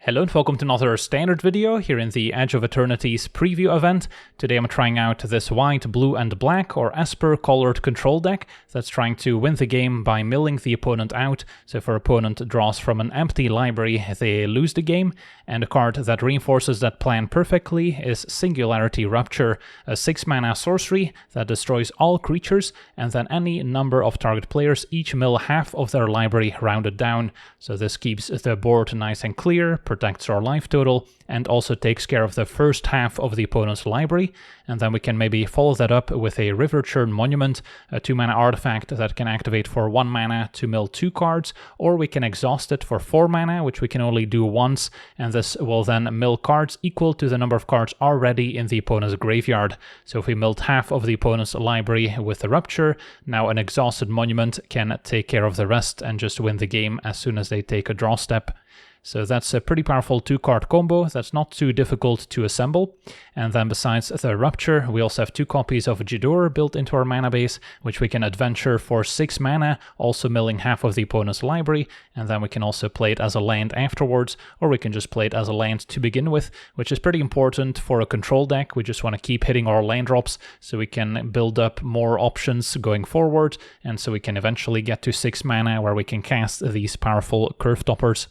Hello and welcome to another standard video here in the Edge of Eternities preview event. Today I'm trying out this white, blue and black or Esper colored control deck that's trying to win the game by milling the opponent out. So if our opponent draws from an empty library, they lose the game. And a card that reinforces that plan perfectly is Singularity Rupture, a 6-mana sorcery that destroys all creatures and then any number of target players each mill half of their library rounded down. So this keeps the board nice and clear, protects our life total, and also takes care of the first half of the opponent's library. And then we can maybe follow that up with a River Churn Monument, a 2-mana artifact that can activate for 1 mana to mill 2 cards, or we can exhaust it for 4 mana, which we can only do once, and this will then mill cards equal to the number of cards already in the opponent's graveyard. So if we milled half of the opponent's library with the Rupture, now an exhausted Monument can take care of the rest and just win the game as soon as they take a draw step. So that's a pretty powerful 2-card combo that's not too difficult to assemble. And then besides the Rupture, we also have 2 copies of Jidoor built into our mana base, which we can adventure for 6 mana, also milling half of the opponent's library, and then we can also play it as a land afterwards, or we can just play it as a land to begin with, which is pretty important for a control deck. We just want to keep hitting our land drops so we can build up more options going forward, and so we can eventually get to 6 mana where we can cast these powerful curve toppers.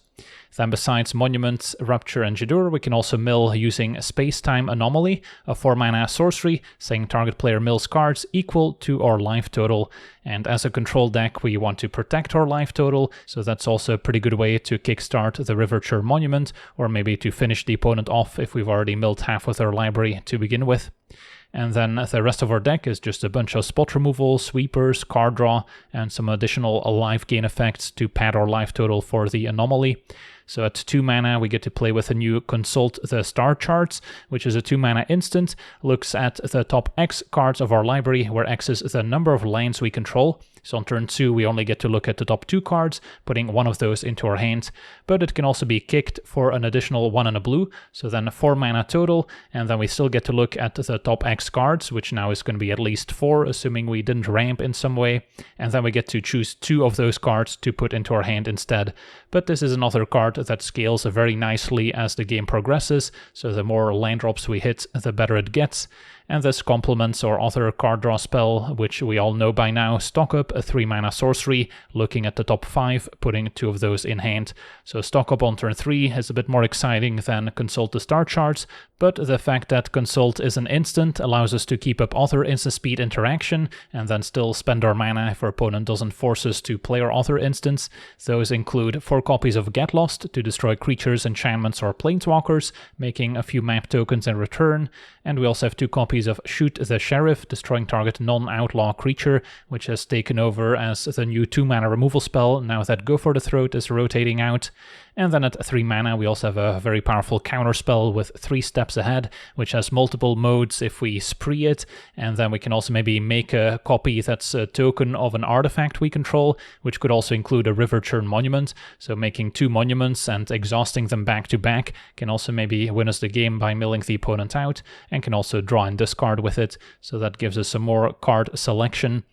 Then besides Monuments, Rupture and Jidoor, we can also mill using Space-Time Anomaly, a 4-mana sorcery, saying target player mills cards equal to our life total. And as a control deck, we want to protect our life total, so that's also a pretty good way to kickstart the River Churn Monument, or maybe to finish the opponent off if we've already milled half of their library to begin with. And then the rest of our deck is just a bunch of spot removal, sweepers, card draw, and some additional life gain effects to pad our life total for the anomaly. So at 2 mana, we get to play with a new Consult the Star Charts, which is a 2-mana instant, looks at the top X cards of our library, where X is the number of lands we control. So on turn 2, we only get to look at the top 2 cards, putting one of those into our hand, but it can also be kicked for an additional 1 and a blue, so then 4 mana total, and then we still get to look at the top X cards, which now is going to be at least 4, assuming we didn't ramp in some way, and then we get to choose 2 of those cards to put into our hand instead. But this is another card that scales very nicely as the game progresses, so the more land drops we hit, the better it gets. And this complements our other card draw spell, which we all know by now, Stock Up, a 3-mana sorcery, looking at the top 5, putting 2 of those in hand. So Stock Up on turn 3 is a bit more exciting than Consult the Star Charts, but the fact that Consult is an instant allows us to keep up other instant speed interaction, and then still spend our mana if our opponent doesn't force us to play our other instants. Those include 4 copies of Get Lost to destroy creatures, enchantments, or planeswalkers, making a few map tokens in return, and we also have 2 copies of Shoot the Sheriff, destroying target non-outlaw creature, which has taken over as the new 2-mana removal spell now that Go for the Throat is rotating out. And then at 3 mana, we also have a very powerful counter spell with 3 steps ahead, which has multiple modes if we spree it. And then we can also maybe make a copy that's a token of an artifact we control, which could also include a River Churn Monument. So making 2 monuments and exhausting them back to back can also maybe win us the game by milling the opponent out, and can also draw and discard with it. So that gives us some more card selection.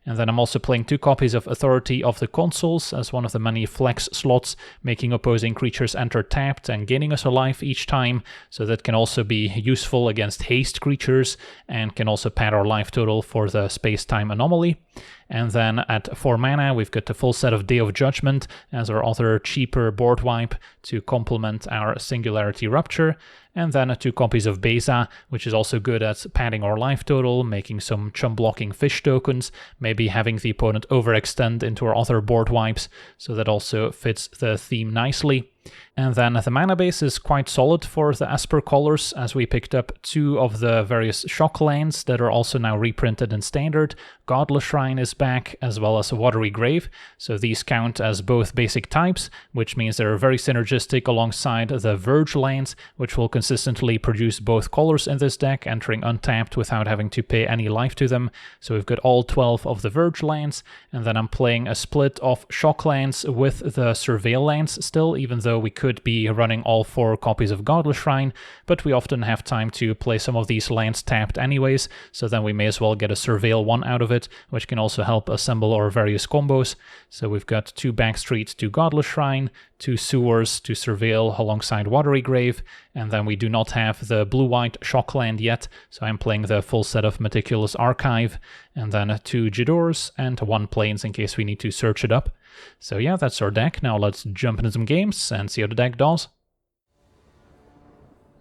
And then I'm also playing 2 copies of Authority of the Consuls as one of the many flex slots, making opposing creatures enter tapped and gaining us a life each time, so that can also be useful against haste creatures and can also pad our life total for the Space-Time Anomaly. And then at 4 mana, we've got the full set of Day of Judgment as our other cheaper board wipe to complement our Singularity Rupture. And then 2 copies of Beza, which is also good at padding our life total, making some chump-blocking fish tokens, maybe having the opponent overextend into our other board wipes, so that also fits the theme nicely. And then the mana base is quite solid for the Esper colors, as we picked up 2 of the various shock lands that are also now reprinted in Standard. Godless Shrine is back, as well as Watery Grave, so these count as both basic types, which means they're very synergistic alongside the Verge lands, which will consistently produce both colors in this deck, entering untapped without having to pay any life to them. So we've got all 12 of the Verge lands, and then I'm playing a split of shock lands with the Surveil lands still, even though though we could be running all 4 copies of Godless Shrine, but we often have time to play some of these lands tapped anyways, so then we may as well get a Surveil 1 out of it, which can also help assemble our various combos. So we've got 2 Backstreet to Godless Shrine, 2 Sewers to Surveil alongside Watery Grave, and then we do not have the blue-white shock land yet, so I'm playing the full set of Meticulous Archive, and then 2 Jadors and 1 Plains in case we need to search it up. So yeah, that's our deck. Now let's jump into some games and see how the deck does.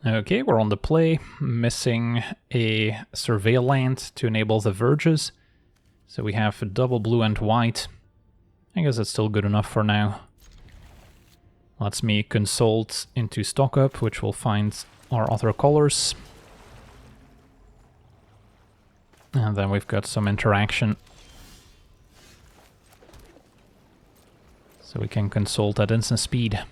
Okay, we're on the play, missing a Surveil land to enable the Verges. So we have double blue and white. I guess it's still good enough for now. Lets me consult into stock up, which will find our other colors. And then we've got some interaction. So we can consult at instant speed.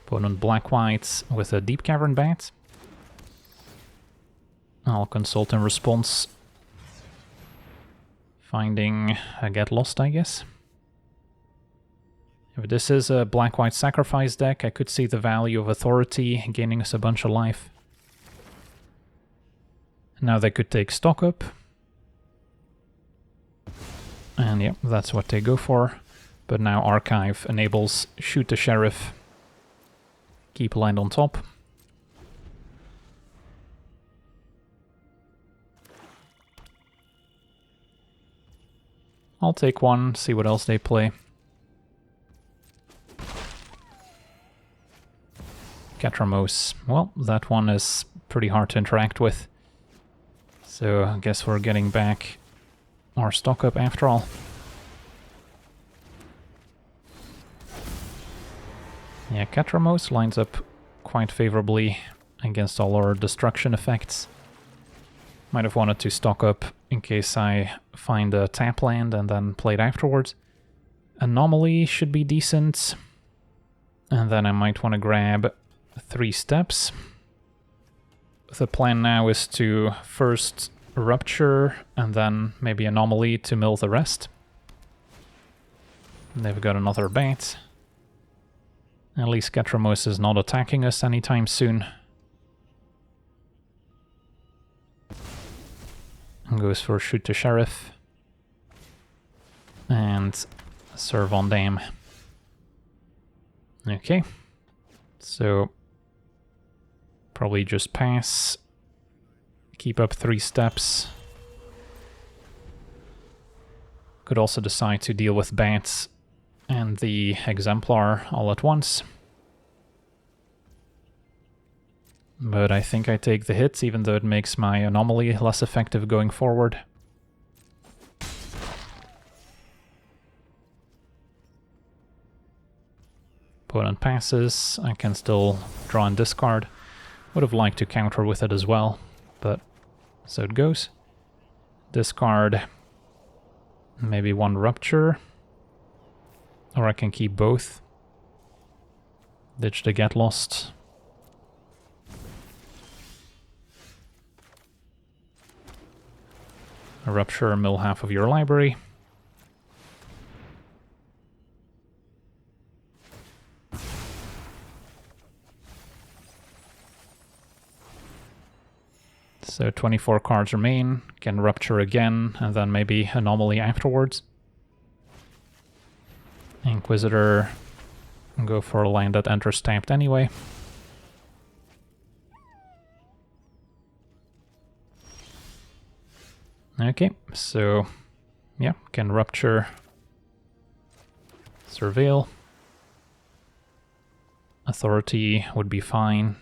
Opponent black-white with a Deep Cavern Bat. I'll consult in response. Finding a Get Lost, I guess. If this is a black-white sacrifice deck, I could see the value of Authority gaining us a bunch of life. Now they could take stock up. And yeah, that's what they go for. But now Archive enables Shoot the Sheriff. Keep land on top. I'll take one, see what else they play. Catramos. Well, that one is pretty hard to interact with. So I guess we're getting back our stock up after all. Yeah, Catramos lines up quite favorably against all our destruction effects. Might have wanted to stock up in case I find a tap land and then play it afterwards. Anomaly should be decent. And then I might want to grab 3 steps. The plan now is to first Rupture and then maybe Anomaly to mill the rest. They've got another bat. At least Catramos is not attacking us anytime soon. And goes for Shoot the Sheriff. And Serve on Dam. Okay. So probably just pass. Keep up 3 steps. Could also decide to deal with bats and the Exemplar all at once. But I think I take the hits, even though it makes my Anomaly less effective going forward. Opponent passes, I can still draw and discard. Would have liked to counter with it as well, but so it goes. Discard maybe 1 Rupture, or I can keep both. Ditch the Get Lost. A Rupture, mill half of your library. So 24 cards remain, can Rupture again, and then maybe Anomaly afterwards. Inquisitor, go for a land that enters tapped anyway. Okay, so yeah, can Rupture, Surveil. Authority would be fine.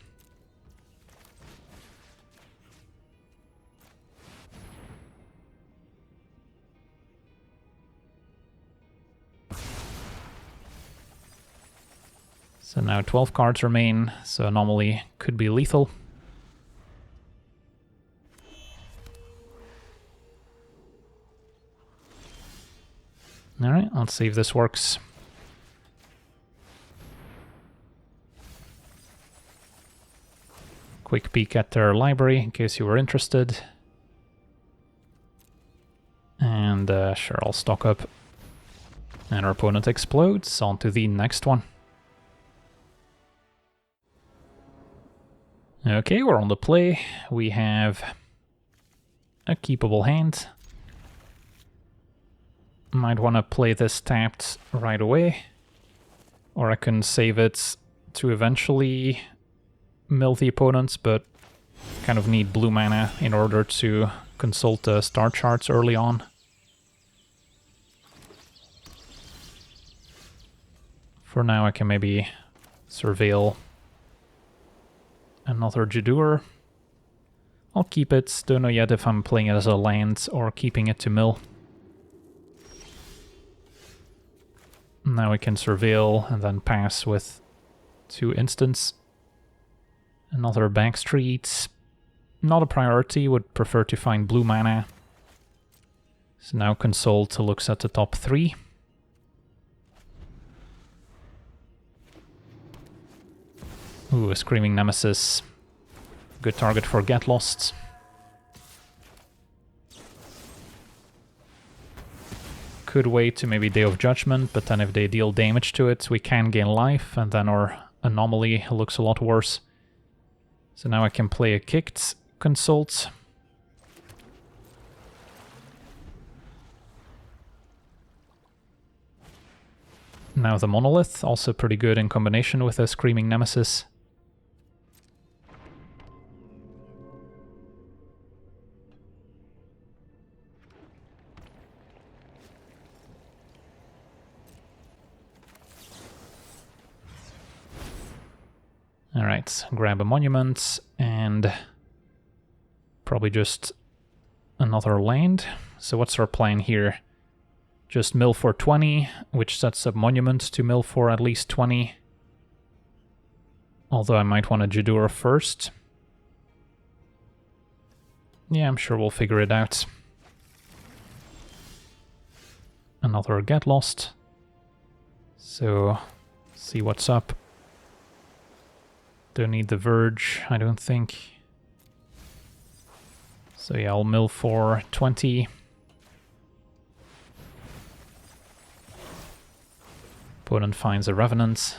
So now 12 cards remain, so Anomaly could be lethal. Alright, let's see if this works. Quick peek at their library, in case you were interested. And sure, I'll stock up. And our opponent explodes. On to the next one. Okay, we're on the play. We have a keepable hand. Might want to play this tapped right away. Or I can save it to eventually mill the opponents, but kind of need blue mana in order to consult the star charts early on. For now I can maybe surveil another Jadur. I'll keep it, don't know yet if I'm playing it as a land or keeping it to mill. Now we can surveil and then pass with 2 instants. Another backstreet. Not a priority, would prefer to find blue mana. So now consult looks at the top 3. Ooh, a Screaming Nemesis. Good target for Get Lost. Could wait to maybe Day of Judgment, but then if they deal damage to it, we can gain life, and then our anomaly looks a lot worse. So now I can play a kicked consult. Now the Monolith, also pretty good in combination with a Screaming Nemesis. Alright, grab a monument and probably just another land. So what's our plan here? Just mill for 20, which sets up monument to mill for at least 20. Although I might want a Jadur first. Yeah, I'm sure we'll figure it out. Another Get Lost. So, see what's up. Don't need the Verge, I don't think. So yeah, I'll mill for 20. Opponent finds a Revenant.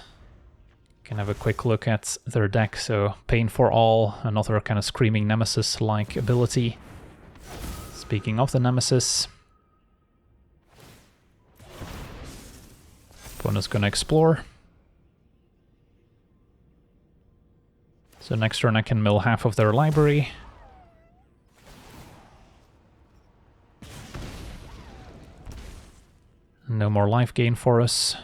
Can have a quick look at their deck. So Pain for All, another kind of Screaming Nemesis-like ability. Speaking of the Nemesis, opponent's gonna explore. So next turn I can mill half of their library. No more life gain for us.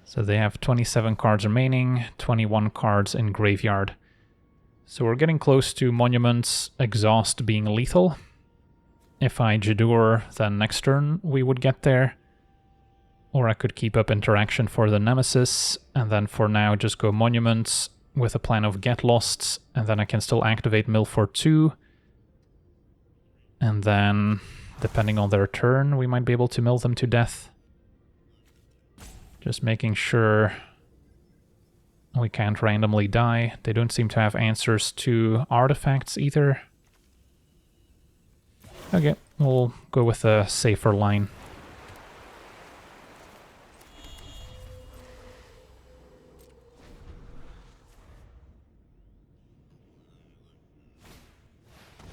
So they have 27 cards remaining, 21 cards in graveyard. So we're getting close to Monument's Exhaust being lethal. If I Jadur, then next turn we would get there. Or I could keep up interaction for the Nemesis, and then for now just go Monuments with a plan of Get Lost, and then I can still activate Mill for 2. And then, depending on their turn, we might be able to mill them to death. Just making sure we can't randomly die. They don't seem to have answers to artifacts either. Okay, we'll go with a safer line.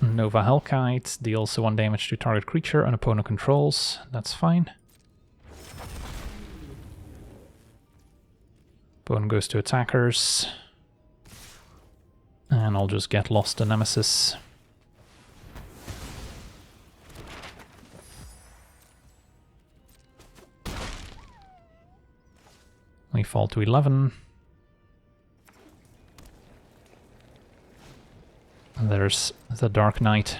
Nova Hellkite deals 1 damage to target creature an opponent controls. That's fine. Opponent goes to attackers. And I'll just Get Lost the Nemesis. We fall to 11. And there's the Dark Knight.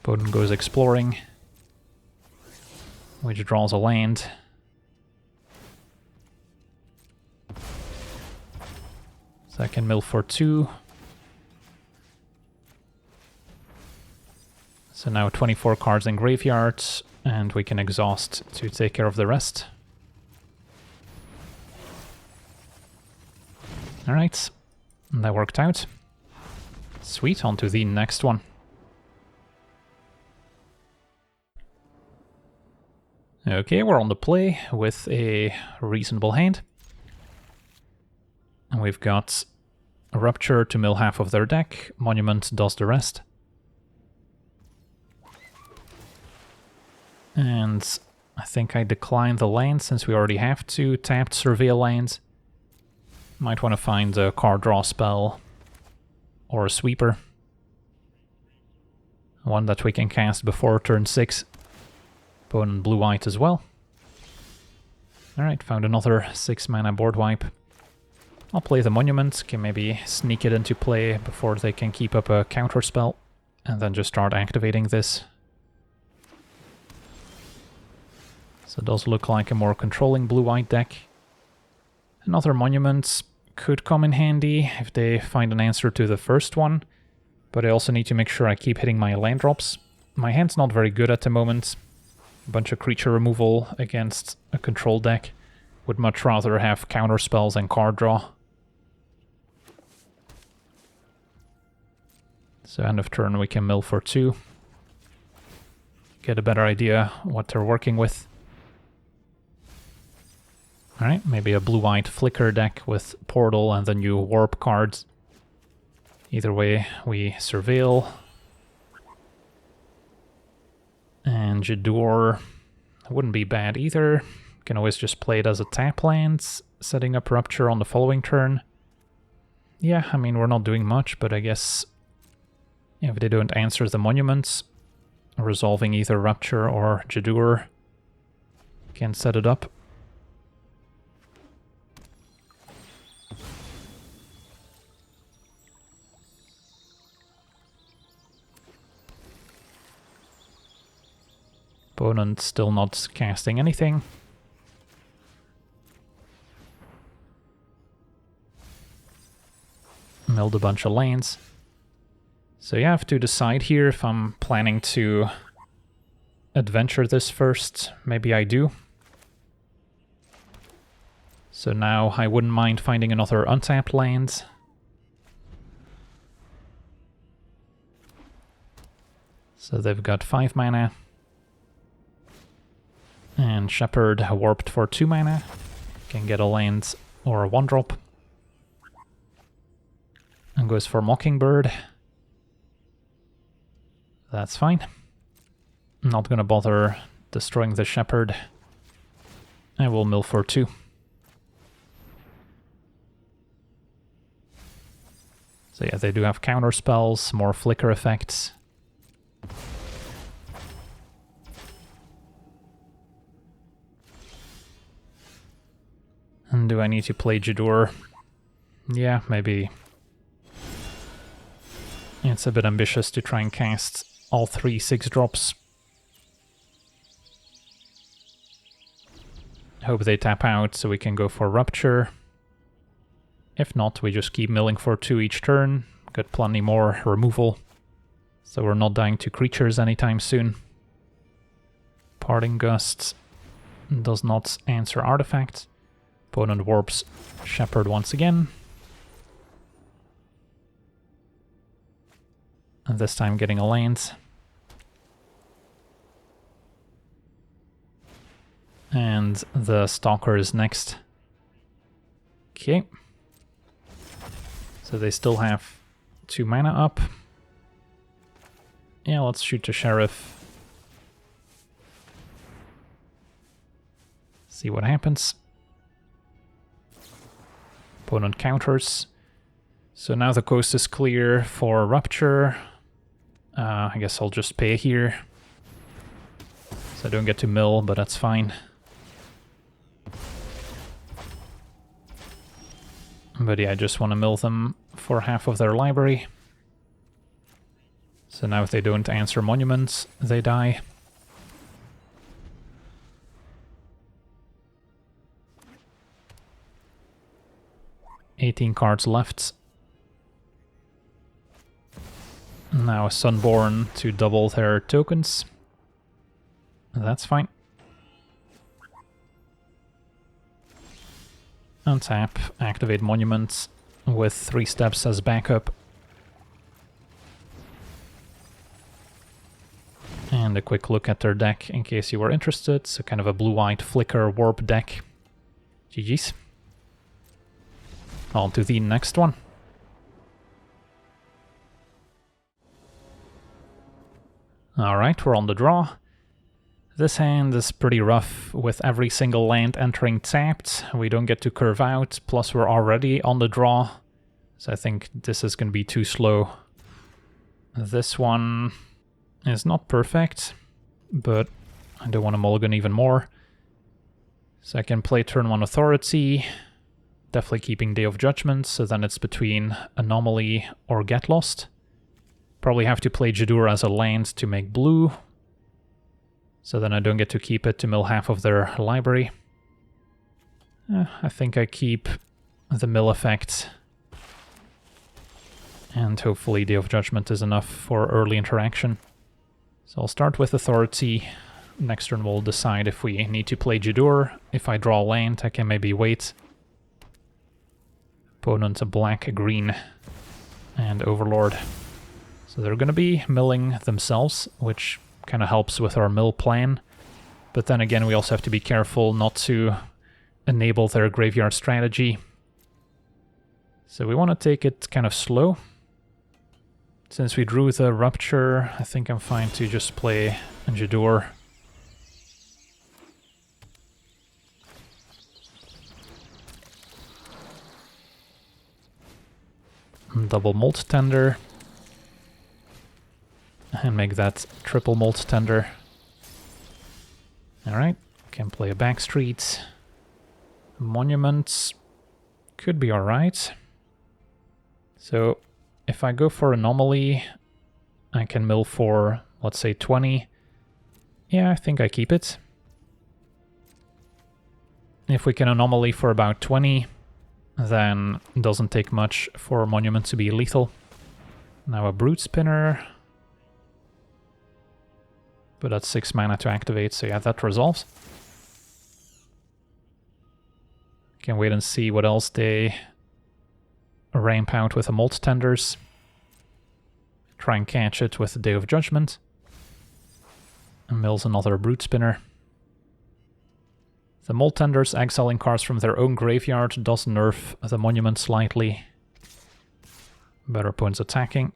Opponent goes exploring, which draws a land. So I can mill for 2. So now 24 cards in graveyard, and we can exhaust to take care of the rest. Alright, And that worked out. Sweet, on to the next one. Okay, we're on the play with a reasonable hand. And we've got a Rupture to mill half of their deck, Monument does the rest. And I think I decline the land since we already have two tapped Surveil lands. Might want to find a card draw spell or a sweeper. One that we can cast before turn 6. Opponent blue-white as well. Alright, found another 6 mana board wipe. I'll play the Monument, can maybe sneak it into play before they can keep up a counter spell, and then just start activating this. So it does look like a more controlling blue-white deck. Another Monument could come in handy if they find an answer to the first one, but I also need to make sure I keep hitting my land drops. My hand's not very good at the moment. A bunch of creature removal against a control deck. Would much rather have counter spells and card draw. So end of turn we can mill for 2. Get a better idea what they're working with. Alright, maybe a blue-white flicker deck with Portal and then you warp cards. Either way, we Surveil. And Jadur wouldn't be bad either. Can always just play it as a tap land, setting up Rupture on the following turn. Yeah, I mean, we're not doing much, but I guess if they don't answer the Monuments, resolving either Rupture or Jadur can set it up. Opponent still not casting anything. Milled a bunch of lands. So you have to decide here if I'm planning to adventure this first. Maybe I do. So now I wouldn't mind finding another untapped land. So they've got 5 mana. And Shepherd warped for 2 mana. Can get a land or a 1-drop. And goes for Mockingbird. That's fine. Not gonna bother destroying the Shepherd. I will mill for 2. So yeah, they do have counter spells, more flicker effects. And do I need to play Jadur? Yeah, maybe. It's a bit ambitious to try and cast all 3 6-drops. Hope they tap out so we can go for Rupture. If not, we just keep milling for 2 each turn. Got plenty more removal. So we're not dying to creatures anytime soon. Parting Gust does not answer artifacts. Opponent warps Shepherd once again. And this time getting a land. And the Stalker is next. Okay. So they still have 2 mana up. Yeah, let's shoot the Sheriff. See what happens. Opponent counters. So now the coast is clear for Rupture. I guess I'll just pay here. So I don't get to mill, but that's fine. But yeah, I just want to mill them for half of their library. So now if they don't answer Monuments, they die. $18 cards left. Now Sunborn to double their tokens. That's fine. Untap, activate Monuments, with 3 steps as backup. And a quick look at their deck in case you were interested. So kind of a blue-white flicker warp deck. GG's. On to the next one. Alright, we're on the draw. This hand is pretty rough with every single land entering tapped. We don't get to curve out, plus we're already on the draw. So I think this is going to be too slow. This one is not perfect, but I don't want to mulligan even more. So I can play turn 1 Authority, definitely keeping Day of Judgment, so then it's between Anomaly or Get Lost. Probably have to play Jadur as a land to make blue, so then I don't get to keep it to mill half of their library. I think I keep the mill effect, and hopefully Day of Judgment is enough for early interaction. So I'll start with Authority. Next turn we'll decide if we need to play Jadur. If I draw land, I can maybe wait. Opponent a black, a green, and Overlord. So they're going to be milling themselves, which kind of helps with our mill plan. But then again, we also have to be careful not to enable their graveyard strategy. So we want to take it kind of slow. Since we drew the Rupture, I think I'm fine to just play Jadur. Double Molt Tender. And make that triple Molt Tender. Alright, can play a Backstreet. Monuments could be alright. So if I go for Anomaly, I can mill for, let's say, 20. Yeah, I think I keep it. If we can Anomaly for about 20, then it doesn't take much for Monument to be lethal. Now a Brute Spinner. But that's 6 mana to activate, so yeah, that resolves. Can wait and see what else they ramp out with the Molt Tenders. Try and catch it with the Day of Judgment. And mills another Brute Spinner. The Molt Tenders exiling cards from their own graveyard does nerf the Monument slightly. Better opponents attacking.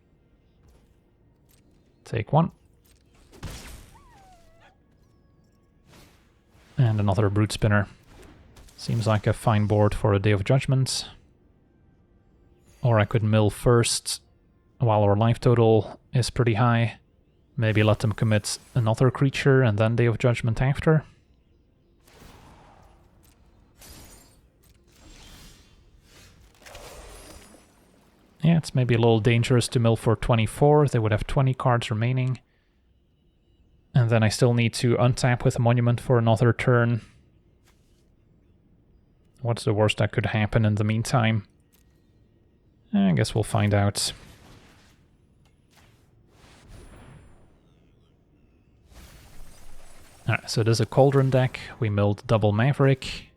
Take 1. And another Brute Spinner. Seems like a fine board for a Day of Judgment. Or I could mill first, while our life total is pretty high. Maybe let them commit another creature and then Day of Judgment after. Yeah, it's maybe a little dangerous to mill for 24. They would have 20 cards remaining. And then I still need to untap with a Monument for another turn. What's the worst that could happen in the meantime? I guess we'll find out. Alright, so there's a Cauldron deck. We milled double Maverick.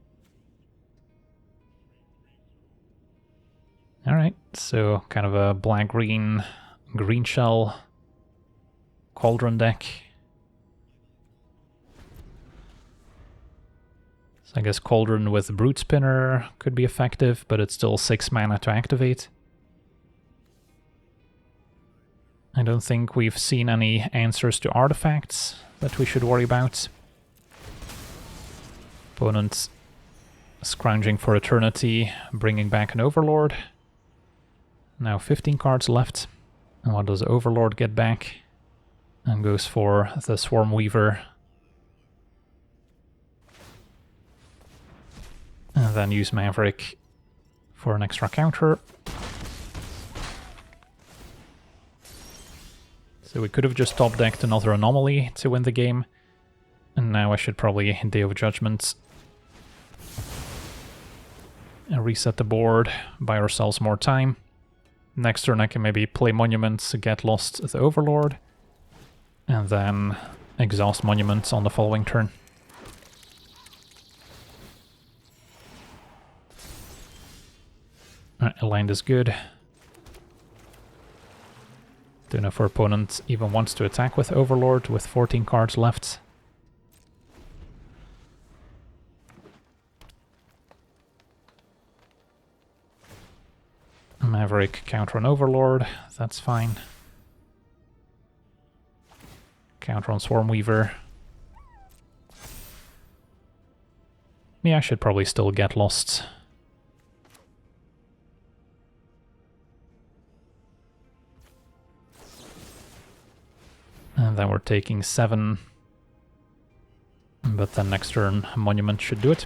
Alright, so kind of a black-green, green shell Cauldron deck. So I guess Cauldron with Brute Spinner could be effective, but it's still 6 mana to activate. I don't think we've seen any answers to artifacts that we should worry about. Opponent scrounging for Eternity, bringing back an Overlord. Now 15 cards left. And what does Overlord get back? And goes for the Swarm Weaver. And then use Maverick for an extra counter. So we could have just top-decked another Anomaly to win the game. And now I should probably Day of Judgment. And reset the board, buy ourselves more time. Next turn I can maybe play Monuments, get lost the Overlord. And then exhaust Monuments on the following turn. Land is good. Don't know if our opponent even wants to attack with Overlord with 14 cards left. Maverick counter on Overlord, that's fine. Counter on Swarmweaver. Yeah, I should probably still get lost. And then we're taking 7. But then next turn, Monument should do it.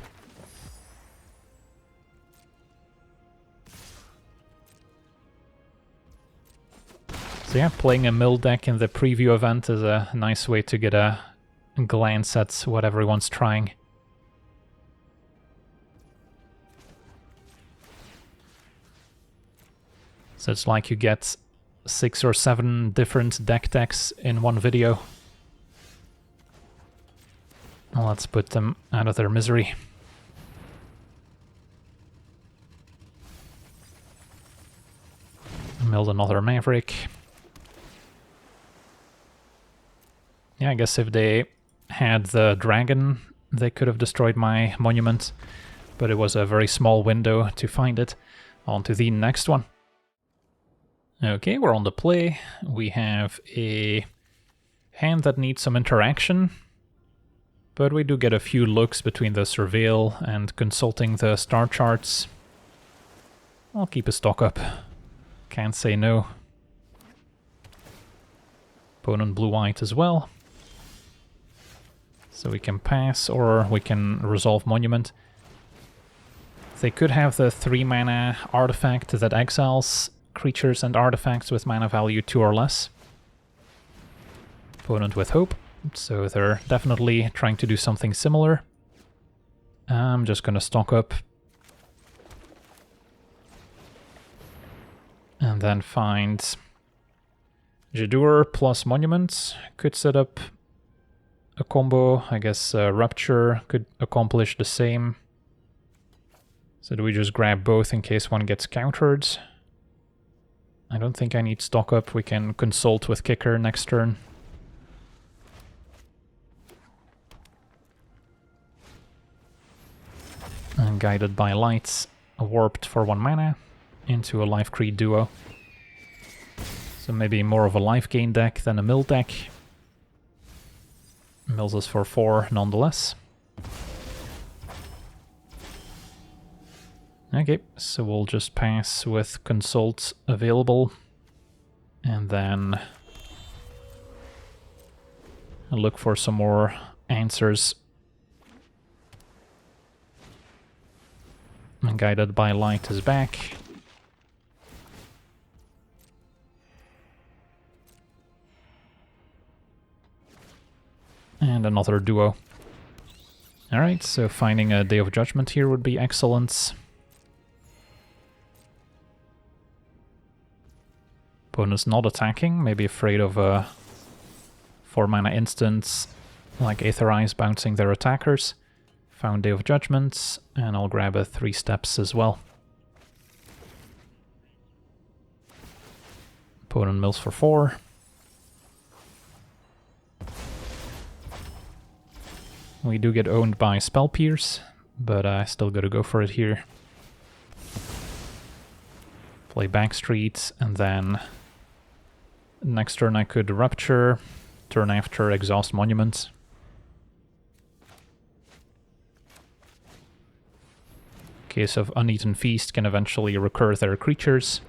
So yeah, playing a mill deck in the preview event is a nice way to get a glance at what everyone's trying. So it's like you get 6 or 7 different deck decks in one video. Let's put them out of their misery. Milled another Maverick. Yeah, I guess if they had the dragon, they could have destroyed my monument, but it was a very small window to find it. On to the next one. Okay, we're on the play. We have a hand that needs some interaction, but we do get a few looks between the surveil and consulting the star charts. I'll keep a stock up. Can't say no. Opponent blue-white as well. So we can pass, or we can resolve Monument. They could have the 3-mana artifact that exiles creatures and artifacts with mana value 2 or less. Opponent with hope, so they're definitely trying to do something similar. I'm just gonna stock up. And then find Jadur plus Monument. Could set up a combo. I guess Rupture could accomplish the same. So do we just grab both in case one gets countered? I don't think I need stock up. We can consult with Kicker next turn. And Guided by Light, warped for 1 mana into a Life Creed duo. So maybe more of a life gain deck than a mill deck. Mills us for 4 nonetheless. Okay, so we'll just pass with Consult available, and then look for some more answers. And Guided by Light is back. And another duo. Alright, so finding a Day of Judgment here would be excellent. Opponent's not attacking, maybe afraid of a 4-mana instant like Aetherize bouncing their attackers. Found Day of Judgment, and I'll grab a 3 steps as well. Opponent mills for 4. We do get owned by Spell Pierce, but I still gotta go for it here. Play Backstreet, and then next turn I could Rupture, turn after Exhaust Monument. Case of Uneaten Feast can eventually recur their creatures.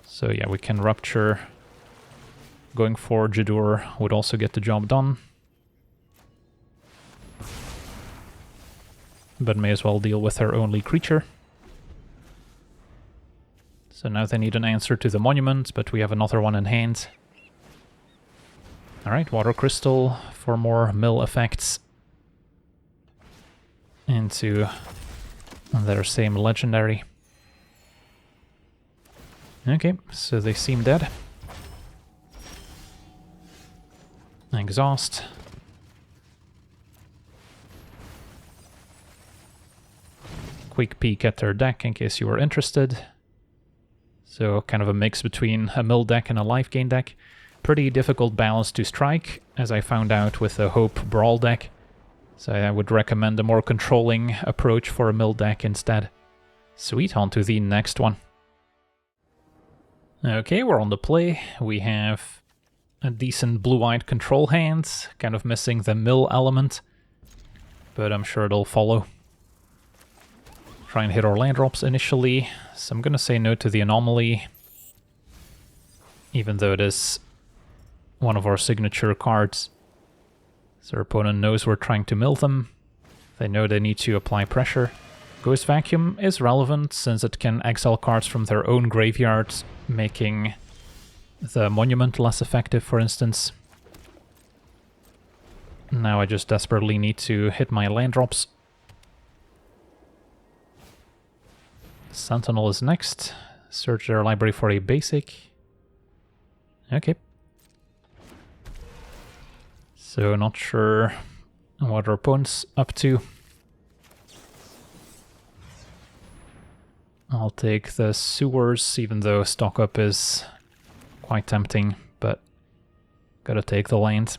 So yeah, we can Rupture. Going for Jadur would also get the job done. But may as well deal with their only creature. So now they need an answer to the Monument, but we have another one in hand. Alright, Water Crystal for more mill effects into their same legendary. Okay, so they seem dead. Exhaust. quick peek at their deck in case you were interested. So kind of a mix between a mill deck and a life gain deck. Pretty difficult balance to strike, as I found out with the Hope Brawl deck. So I would recommend a more controlling approach for a mill deck instead. Sweet, on to the next one. Okay, we're on the play. We have a decent blue-white control hand, kind of missing the mill element, but I'm sure it'll follow. Try and hit our land drops initially, so I'm gonna say no to the anomaly, even though it is one of our signature cards. So our opponent knows we're trying to mill them. They know they need to apply pressure. Ghost Vacuum is relevant since it can exile cards from their own graveyards, making the monument less effective, for instance. Now I just desperately need to hit my land drops. Sentinel is next. Search their library for a basic. Okay. So not sure what our opponent's up to. I'll take the sewers, even though stock up is quite tempting, but gotta take the land.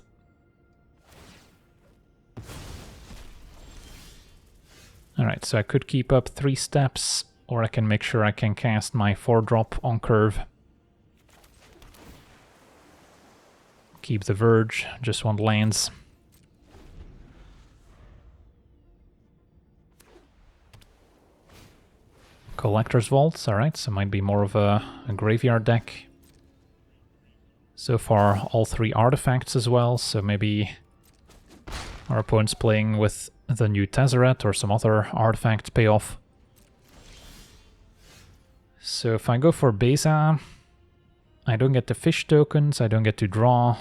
Alright, so I could keep up 3 steps, or I can make sure I can cast my 4-drop on curve. Keep the Verge, just want lands. Collector's Vaults, alright, so might be more of a graveyard deck. So far, all 3 artifacts as well, so maybe our opponent's playing with the new Tezzeret or some other artifact payoff. So if I go for Beza, I don't get the fish tokens, I don't get to draw,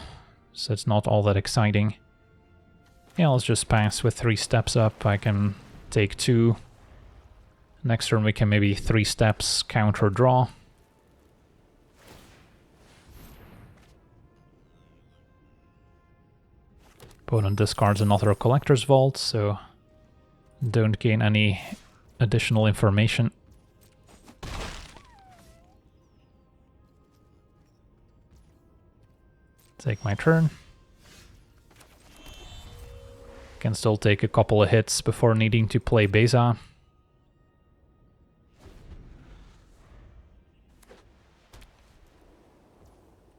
so it's not all that exciting. Yeah, let's just pass with 3 steps up. I can take 2. Next turn we can maybe 3 steps counter draw. Opponent discards another Collector's Vault, so don't gain any additional information. Take my turn. Can still take a couple of hits before needing to play Beza.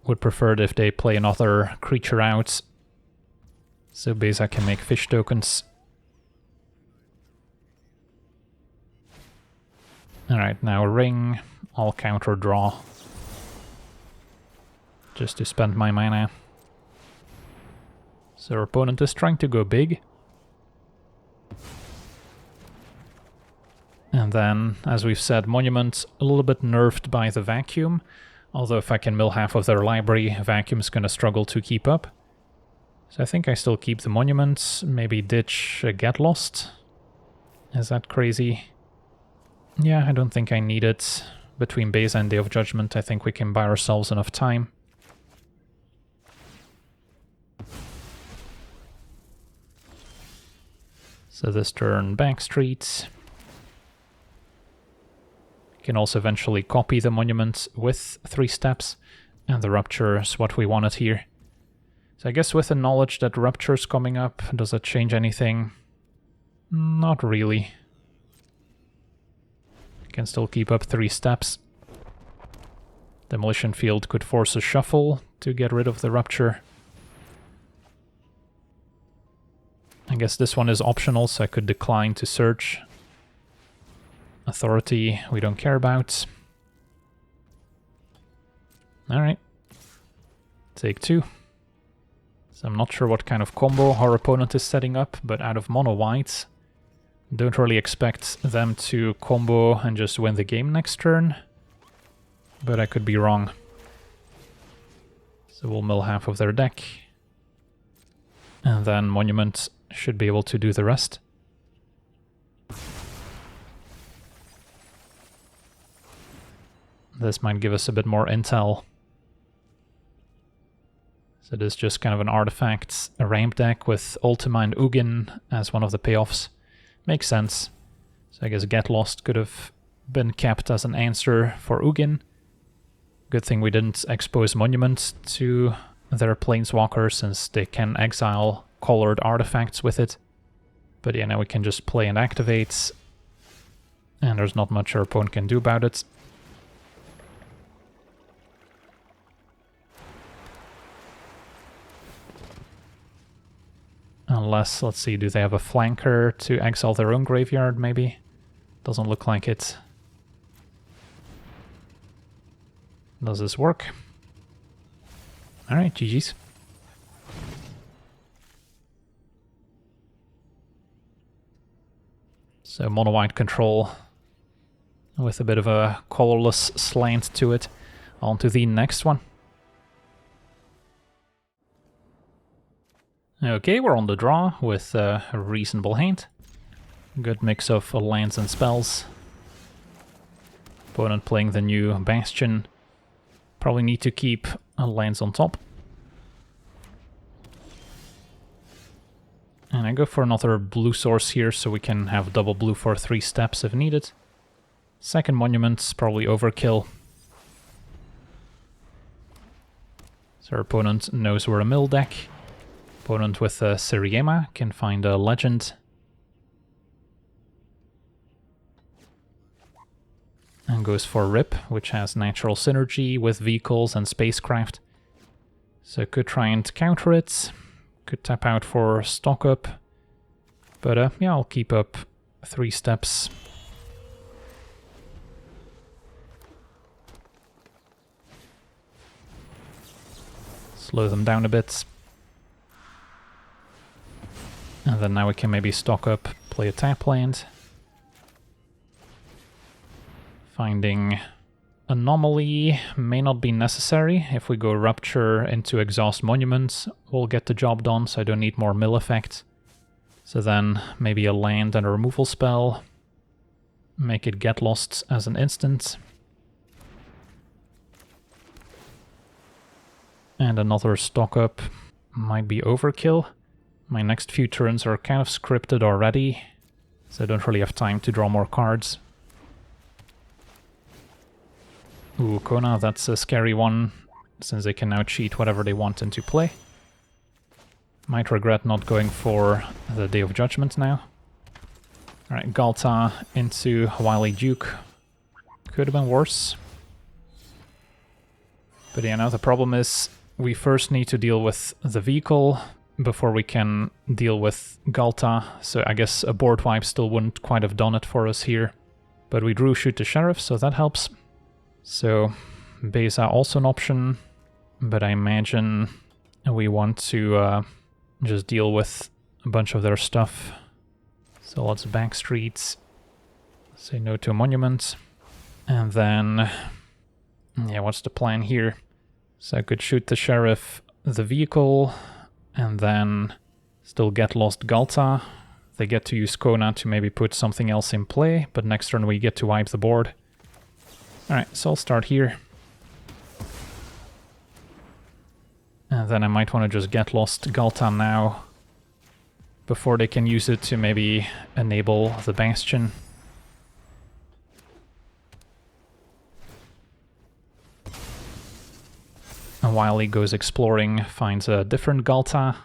Would prefer it if they play another creature out, so Beza can make fish tokens. Alright, now ring, I'll counter draw. Just to spend my mana. So our opponent is trying to go big. And then, as we've said, Monument a little bit nerfed by the Vacuum. Although if I can mill half of their library, Vacuum's gonna struggle to keep up. So I think I still keep the Monument, maybe ditch a Get Lost. Is that crazy? Yeah, I don't think I need it. Between Beza and Day of Judgment, I think we can buy ourselves enough time. So this turn, Backstreet. Can also eventually copy the Monument with 3 steps, and the Rupture is what we wanted here. So I guess with the knowledge that Rupture's coming up, does that change anything? Not really. Can still keep up 3 steps. Demolition Field could force a shuffle to get rid of the Rupture. I guess this one is optional, so I could decline to search. Authority, we don't care about. Alright. Take 2. So I'm not sure what kind of combo our opponent is setting up, but out of mono white, don't really expect them to combo and just win the game next turn. But I could be wrong. So we'll mill half of their deck. And then Monument should be able to do the rest. This might give us a bit more intel. So this is just kind of an artifact, a ramp deck with Ultima and Ugin as one of the payoffs. Makes sense. So I guess Get Lost could have been kept as an answer for Ugin. Good thing we didn't expose Monument to their Planeswalker, since they can exile colored artifacts with it. But yeah, now we can just play and activate, and there's not much our opponent can do about it. Unless, let's see, do they have a flanker to exile their own graveyard, maybe? Doesn't look like it. Does this work? Alright, GG's. So mono-white control with a bit of a colorless slant to it. On to the next one. Okay, we're on the draw with a reasonable hand. Good mix of lands and spells. Opponent playing the new Bastion. Probably need to keep lands on top. And I go for another blue source here, so we can have double blue for 3 steps if needed. Second Monument's probably overkill. So our opponent knows we're a mill deck. Opponent with Siriema can find a legend. And goes for Rip, which has natural synergy with vehicles and spacecraft. So could try and counter it. Could tap out for stock up. But yeah, I'll keep up 3 steps. Slow them down a bit. And then now we can maybe stock up, play a tap land. Finding Anomaly may not be necessary. If we go Rupture into Exhaust Monument, we'll get the job done, so I don't need more mill effect. So then maybe a land and a removal spell. Make it Get Lost as an instant. And another stock up might be overkill. My next few turns are kind of scripted already, so I don't really have time to draw more cards. Ooh, Kona, that's a scary one, since they can now cheat whatever they want into play. Might regret not going for the Day of Judgment now. Alright, Galta into Wily Duke. Could have been worse. But yeah, now the problem is we first need to deal with the vehicle before we can deal with Galta, so I guess a board wipe still wouldn't quite have done it for us here. But we drew Shoot the Sheriff, so that helps. So Beza also an option, but I imagine we want to just deal with a bunch of their stuff. So let's backstreet, say no to a monument, and then, yeah, what's the plan here? So I could Shoot the Sheriff, the vehicle, and then still Get Lost Galta. They get to use Kona to maybe put something else in play, but next turn we get to wipe the board. Alright, so I'll start here. And then I might want to just Get Lost Galta now, before they can use it to maybe enable the Bastion. And while he goes exploring, finds a different Galta.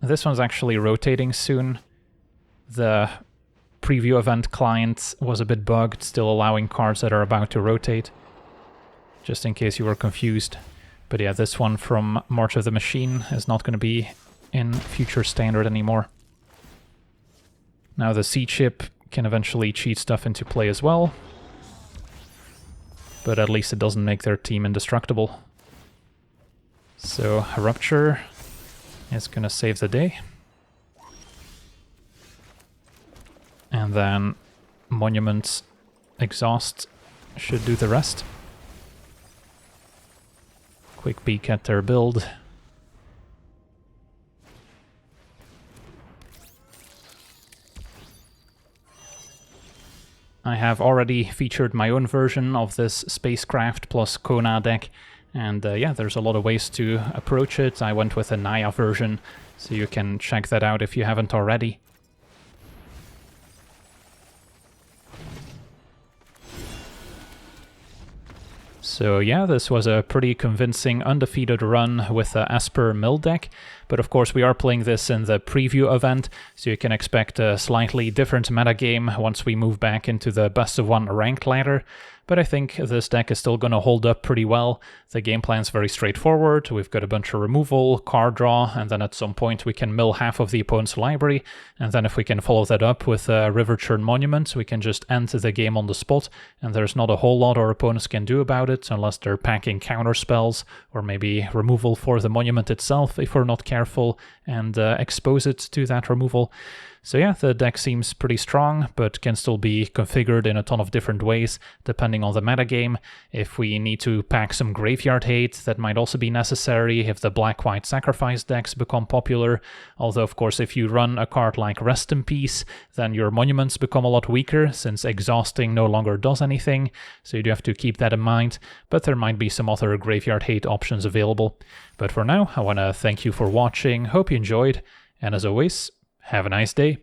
This one's actually rotating soon. The preview event client was a bit bugged, still allowing cards that are about to rotate. Just in case you were confused. But yeah, this one from March of the Machine is not going to be in future Standard anymore. Now the C-chip can eventually cheat stuff into play as well. But at least it doesn't make their team indestructible. So Rupture is going to save the day. And then Monument Exhaust should do the rest. Quick peek at their build. I have already featured my own version of this Spacecraft plus Kona deck, and yeah, there's a lot of ways to approach it. I went with a Naya version, so you can check that out if you haven't already. So yeah, this was a pretty convincing undefeated run with the Esper Mill deck, but of course we are playing this in the preview event, so you can expect a slightly different metagame once we move back into the best of one ranked ladder. But I think this deck is still going to hold up pretty well. The game plan's very straightforward. We've got a bunch of removal, card draw, and then at some point we can mill half of the opponent's library, and then if we can follow that up with a River Churn Monument, we can just end the game on the spot, and there's not a whole lot our opponents can do about it, unless they're packing counter spells, or maybe removal for the monument itself if we're not careful, and expose it to that removal. So yeah, the deck seems pretty strong, but can still be configured in a ton of different ways, depending on the metagame. If we need to pack some graveyard hate, that might also be necessary if the black-white sacrifice decks become popular. Although, of course, if you run a card like Rest in Peace, then your monuments become a lot weaker, since exhausting no longer does anything, so you do have to keep that in mind, but there might be some other graveyard hate options available. But for now, I want to thank you for watching, hope you enjoyed, and as always, have a nice day.